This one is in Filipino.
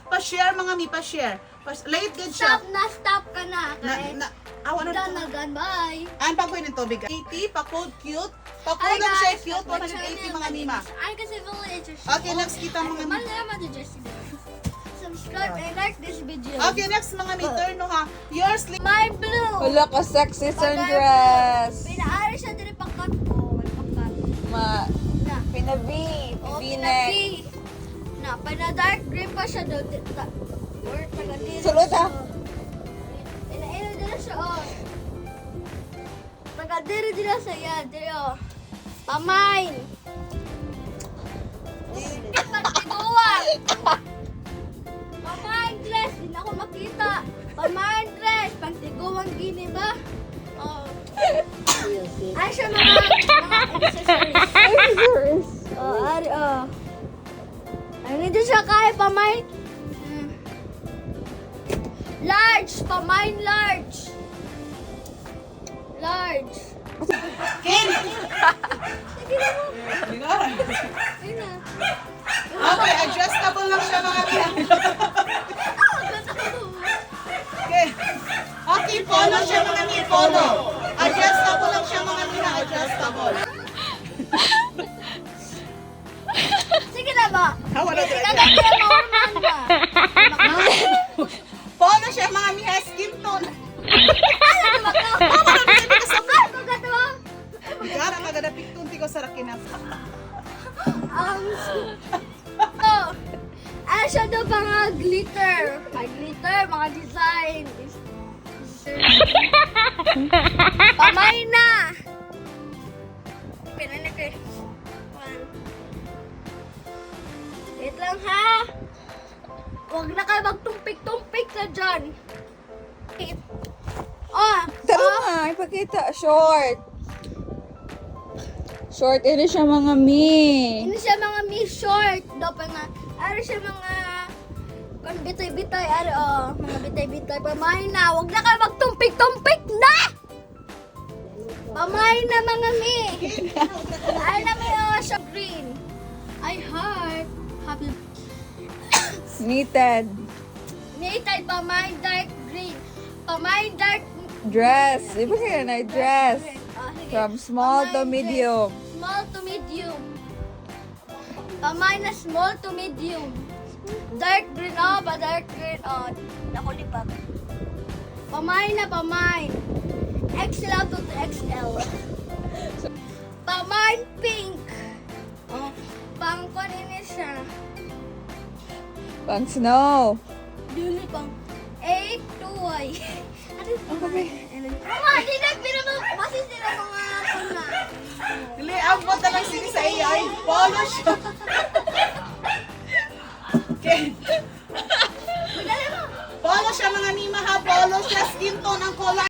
pa-share mga mi, pa-share. Late good siya. Stop ka na. Awa na Done na gan, bye. An pag-uwi ng tubig. 80, pa-code cute. Pa-code lang siya cute, 180 mga mima. Ay, kasi villagers. Okay, next kita mga mi. Malaman to just subscribe and like this video. Okay, next mga mi, turn no ha. Your sleep. My blue. Wala ka sexy sundress. Pinaari siya din pangkat ko. Pangkat. Ma, Na. pina-V, Oh, V-neck. pinabi. Na, pina-dark green pa siya daw. Or taga-dito. Sulod ah. Ina-ina din na siya, oh. Taga-dito din na siya, yan. Dito, oh. Pamain. Pagtiguan. Pamain dress. Di na ako makita. Pamain dress. Pagtiguan gini ba? Oh. Ay siya mga accessories. Oh, ari, oh. Ano din siya kaya pamain? Large! Pamain large! Large! King! Sige na mo. Ayun na. Okay, adjustable lang siya mga mi. Okay. Okay, polo siya mga mi, polo. Adjustable lang siya mga mi, adjustable. Sige na ba? Wala Sige talaga. na kaya maurman ba? Polo siya mga mi, has skin tone. Ano na ba ka? Tama na, hindi ka sa Ay, magkatawa. Gara ka gada pictun ti ko sa rakinas. Oh. Ano siya daw mga glitter? Mga glitter, mga design. Pamain na! Pinanik eh. Wait lang ha. Huwag na kayo magtumpik-tumpik na dyan. Oh, Tara nga, ipakita. Short. Short, ini siya mga mi. Ini siya mga mi short. Dapat nga, ano siya mga kan bitay-bitay, ano, oh, mga bitay-bitay. Pamain na, huwag na kayo magtumpik-tumpik na! Pamain na mga mi. Ay na may siya green. I heart. Happy. Knitted. Natal, pamain dark green. Pamain dark Dress. Di ba kaya na dress? Ah, sige. From small to Pamain medium. dress. Small to medium. Pamain na small to medium. Dark green, oh, ba dark green, oh. Nakulipat. Pamain na, pamain. XL to XL. Pamain pink. Oh, pangkon ini siya. Pang snow. Dili pang A to Y. Ano ba? Mga dinig, basi sila mga kuna. Dili, abot na lang sige sa AI. Polo siya. Okay. Madali mo. Polo siya mga mima ha. Polo siya. Skin tone ang color.